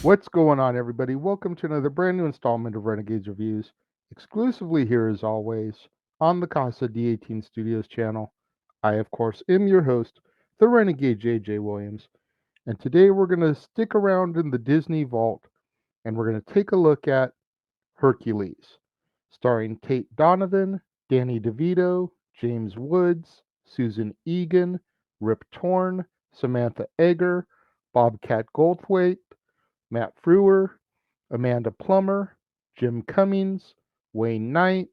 What's going on, everybody? Welcome to another brand new installment of Renegades Reviews, exclusively here as always on the Casa D18 Studios channel. I, of course, am your host, the Renegade JJ Williams, and today we're going to stick around in the Disney Vault and we're going to take a look at Hercules, starring Tate Donovan, Danny DeVito, James Woods, Susan Egan, Rip Torn, Samantha Egger, Bobcat Goldthwait, Matt Frewer, Amanda Plummer, Jim Cummings, Wayne Knight,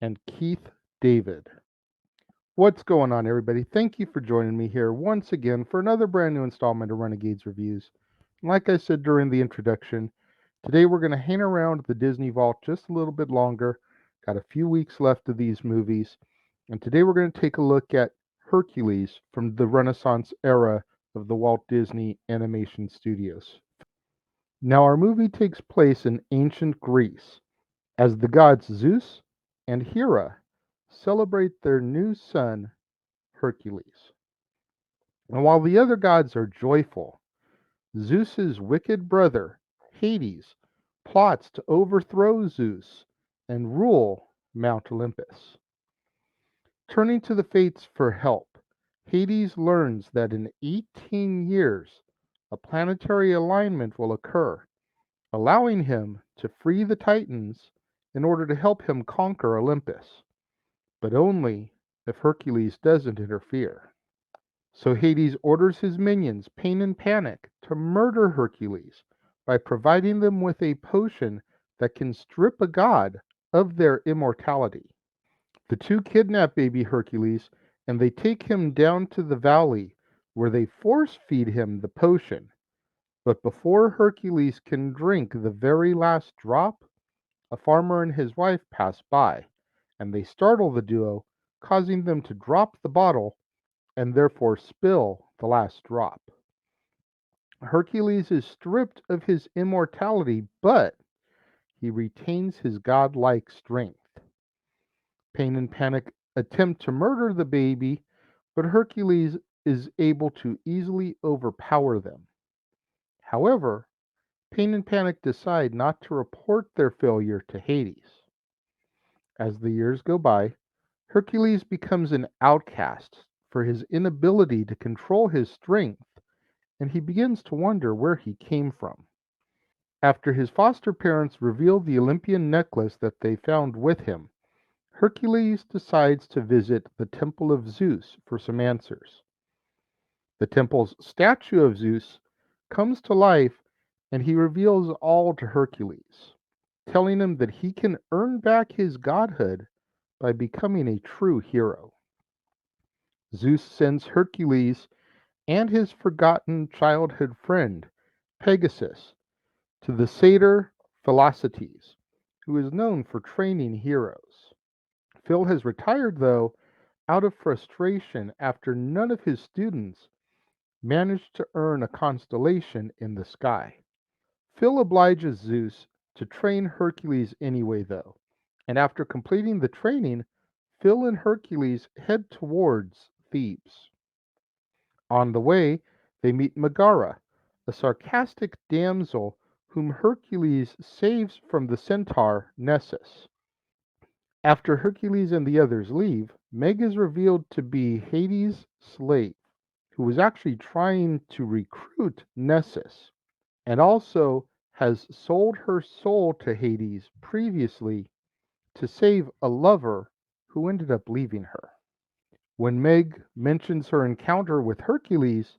and Keith David. What's going on, everybody? Thank you for joining me here once again for another brand new installment of Renegades Reviews. And like I said during the introduction, today we're going to hang around the Disney Vault just a little bit longer. Got a few weeks left of these movies. And today we're going to take a look at Hercules from the Renaissance era of the Walt Disney Animation Studios. Now, our movie takes place in ancient Greece as the gods Zeus and Hera celebrate their new son, Hercules. And while the other gods are joyful, Zeus's wicked brother, Hades, plots to overthrow Zeus and rule Mount Olympus. Turning to the fates for help, Hades learns that in 18 years, a planetary alignment will occur, allowing him to free the Titans in order to help him conquer Olympus, but only if Hercules doesn't interfere. So Hades orders his minions, Pain and Panic, to murder Hercules by providing them with a potion that can strip a god of their immortality. The two kidnap baby Hercules and they take him down to the valley where they force feed him the potion. But before Hercules can drink the very last drop, a farmer and his wife pass by, and they startle the duo, causing them to drop the bottle and therefore spill the last drop. Hercules is stripped of his immortality, but he retains his godlike strength. Pain and Panic attempt to murder the baby, but Hercules is able to easily overpower them. However, Pain and Panic decide not to report their failure to Hades. As the years go by, Hercules becomes an outcast for his inability to control his strength, and he begins to wonder where he came from. After his foster parents reveal the Olympian necklace that they found with him, Hercules decides to visit the Temple of Zeus for some answers. The temple's statue of Zeus comes to life and he reveals all to Hercules, telling him that he can earn back his godhood by becoming a true hero. Zeus sends Hercules and his forgotten childhood friend, Pegasus, to the satyr Philoctetes, who is known for training heroes. Phil has retired, though, out of frustration after none of his students managed to earn a constellation in the sky. Phil obliges Zeus to train Hercules anyway, though, and after completing the training, Phil and Hercules head towards Thebes. On the way, they meet Megara, a sarcastic damsel whom Hercules saves from the centaur Nessus. After Hercules and the others leave, Meg is revealed to be Hades' slave, who was actually trying to recruit Nessus, and also has sold her soul to Hades previously to save a lover who ended up leaving her. When Meg mentions her encounter with Hercules,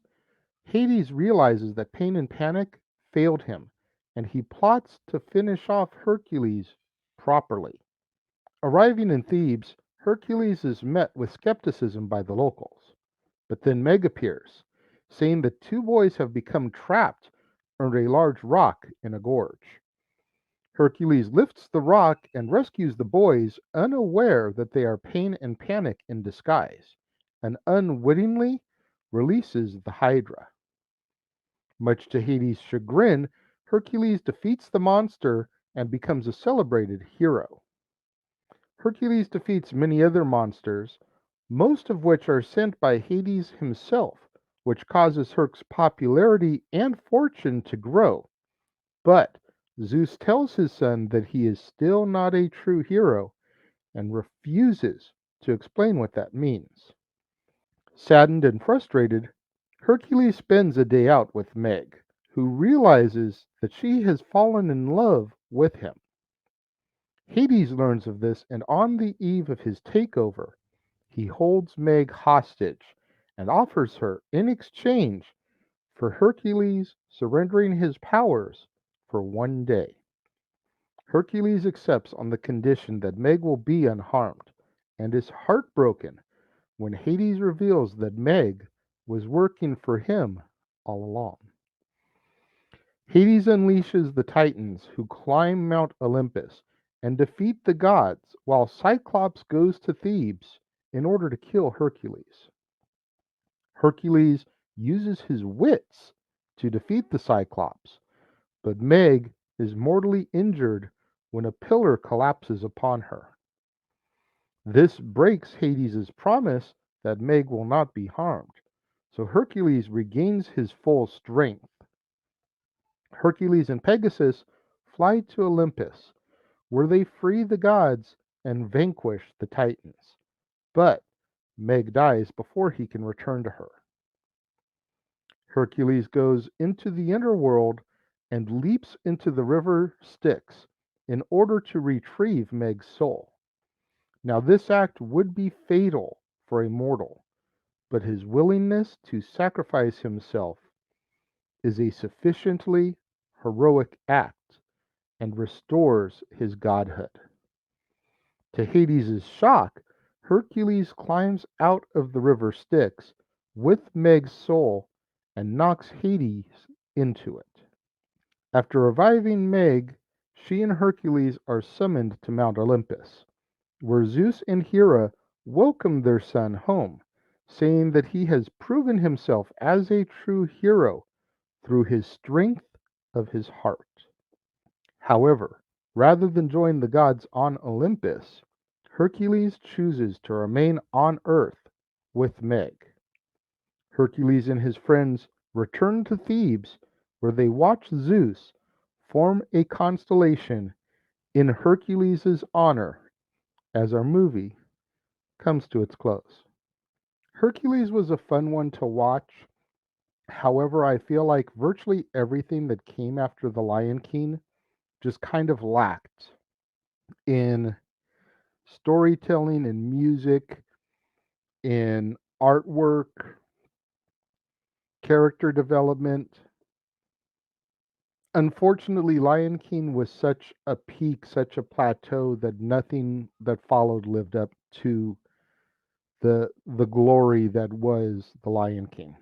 Hades realizes that Pain and Panic failed him, and he plots to finish off Hercules properly. Arriving in Thebes, Hercules is met with skepticism by the locals. But then Meg appears, saying the two boys have become trapped under a large rock in a gorge. Hercules lifts the rock and rescues the boys, unaware that they are Pain and Panic in disguise, and unwittingly releases the Hydra. Much to Hades' chagrin, Hercules defeats the monster and becomes a celebrated hero. Hercules defeats many other monsters, most of which are sent by Hades himself, which causes Herc's popularity and fortune to grow. But Zeus tells his son that he is still not a true hero and refuses to explain what that means. Saddened and frustrated, Hercules spends a day out with Meg, who realizes that she has fallen in love with him. Hades learns of this, and on the eve of his takeover, he holds Meg hostage and offers her, in exchange for Hercules surrendering his powers for one day. Hercules accepts on the condition that Meg will be unharmed, and is heartbroken when Hades reveals that Meg was working for him all along. Hades unleashes the Titans who climb Mount Olympus and defeat the gods, while Cyclops goes to Thebes in order to kill Hercules. Hercules uses his wits to defeat the Cyclops, but Meg is mortally injured when a pillar collapses upon her. This breaks Hades' promise that Meg will not be harmed, so Hercules regains his full strength. Hercules and Pegasus fly to Olympus, where they free the gods and vanquish the Titans. But Meg dies before he can return to her. Hercules goes into the underworld and leaps into the river Styx in order to retrieve Meg's soul. Now, this act would be fatal for a mortal, but his willingness to sacrifice himself is a sufficiently heroic act and restores his godhood. To Hades' shock, Hercules climbs out of the river Styx with Meg's soul and knocks Hades into it. After reviving Meg, she and Hercules are summoned to Mount Olympus, where Zeus and Hera welcome their son home, saying that he has proven himself as a true hero through his strength of his heart. However, rather than join the gods on Olympus, Hercules chooses to remain on Earth with Meg. Hercules and his friends return to Thebes, where they watch Zeus form a constellation in Hercules' honor as our movie comes to its close. Hercules was a fun one to watch. However, I feel like virtually everything that came after The Lion King just kind of lacked in storytelling, in music, in artwork, character development. Unfortunately, Lion King was such a peak, such a plateau that nothing that followed lived up to the glory that was The Lion King.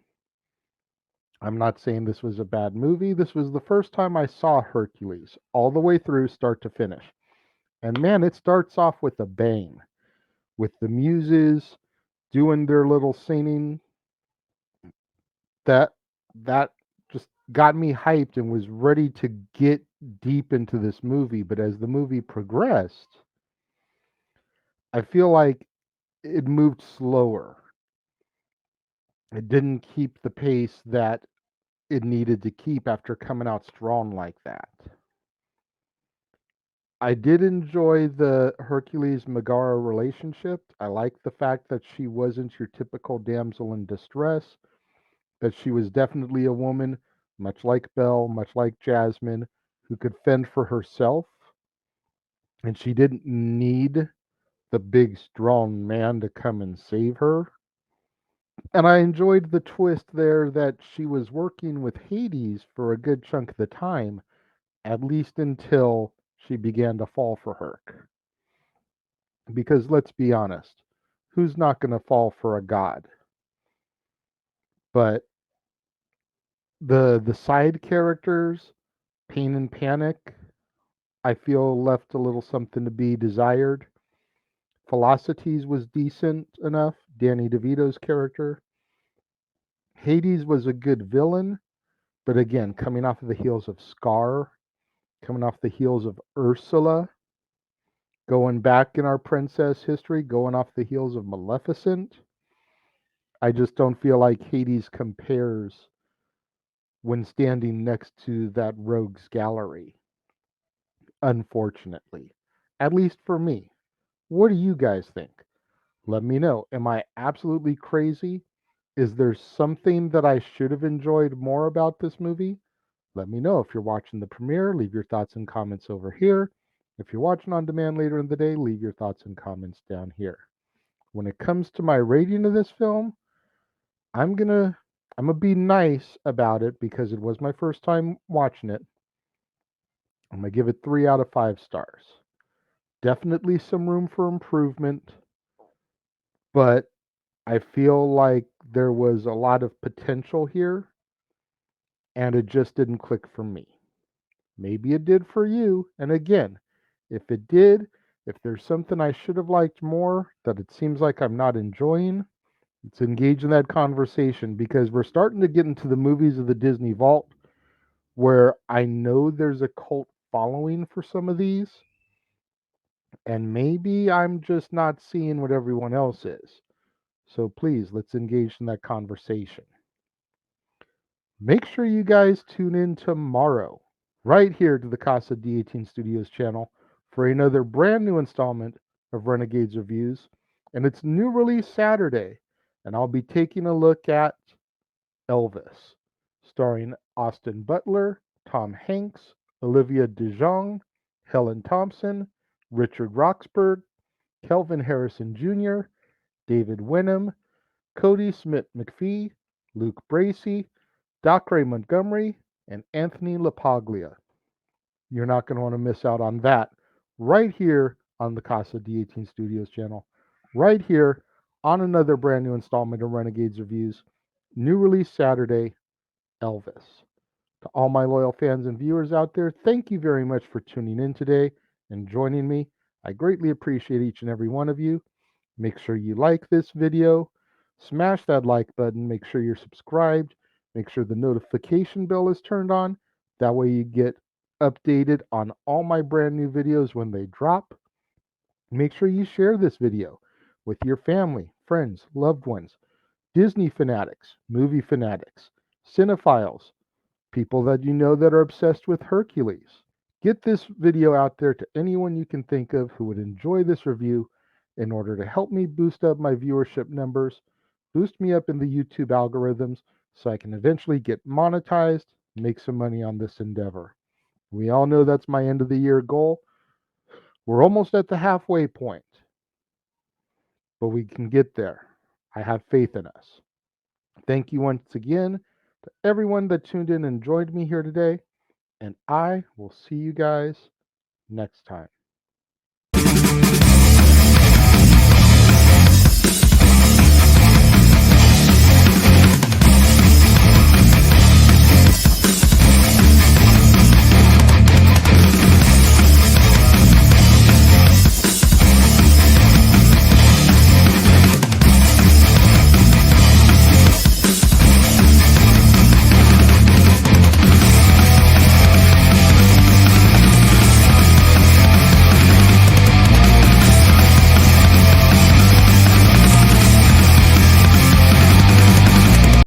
I'm not saying this was a bad movie. This was the first time I saw Hercules all the way through, start to finish. And man, it starts off with a bang, with the muses doing their little singing. That just got me hyped and was ready to get deep into this movie. But as the movie progressed, I feel like it moved slower. It didn't keep the pace that it needed to keep after coming out strong like that. I did enjoy the Hercules Megara relationship. I liked the fact that she wasn't your typical damsel in distress, that she was definitely a woman, much like Belle, much like Jasmine, who could fend for herself, and she didn't need the big, strong man to come and save her. And I enjoyed the twist there that she was working with Hades for a good chunk of the time, at least until she began to fall for Herc. Because let's be honest, who's not going to fall for a god? But the side characters, Pain and Panic, I feel left a little something to be desired. Philosophes was decent enough, Danny DeVito's character. Hades was a good villain, but again, coming off of the heels of Scar, coming off the heels of Ursula, going back in our princess history, going off the heels of Maleficent, I just don't feel like Hades compares when standing next to that rogues gallery, unfortunately. At least for me. What do you guys think? Let me know. Am I absolutely crazy? Is there something that I should have enjoyed more about this movie? Let me know. If you're watching the premiere, leave your thoughts and comments over here. If you're watching on demand later in the day, leave your thoughts and comments down here. When it comes to my rating of this film, I'm gonna I'm gonna be nice about it because it was my first time watching it. I'm gonna give it 3 out of 5 stars. Definitely some room for improvement, but I feel like there was a lot of potential here and it just didn't click for me. Maybe it did for you. And again, if it did, if there's something I should have liked more that it seems like I'm not enjoying, let's engage in that conversation because we're starting to get into the movies of the Disney Vault where I know there's a cult following for some of these, and maybe I'm just not seeing what everyone else is. So please, let's engage in that conversation. Make sure you guys tune in tomorrow, right here to the Casa D18 Studios channel, for another brand new installment of Renegades Reviews. And it's new release Saturday, and I'll be taking a look at Elvis, starring Austin Butler, Tom Hanks, Olivia DeJonge, Helen Thompson, Richard Roxburgh, Kelvin Harrison Jr., David Wenham, Cody Smith McPhee, Luke Bracey, Dacre Montgomery, and Anthony LaPaglia. You're not going to want to miss out on that right here on the Casa D18 Studios channel, right here on another brand new installment of Renegades Reviews. New release Saturday, Elvis. To all my loyal fans and viewers out there, thank you very much for tuning in today and joining me. I greatly appreciate each and every one of you. Make sure you like this video, smash that like button, make sure you're subscribed, make sure the notification bell is turned on. That way you get updated on all my brand new videos when they drop. Make sure you share this video with your family, friends, loved ones, Disney fanatics, movie fanatics, cinephiles, people that you know that are obsessed with Hercules. Get this video out there to anyone you can think of who would enjoy this review in order to help me boost up my viewership numbers, boost me up in the YouTube algorithms so I can eventually get monetized, make some money on this endeavor. We all know that's my end of the year goal. We're almost at the halfway point, but we can get there. I have faith in us. Thank you once again to everyone that tuned in and joined me here today, and I will see you guys next time.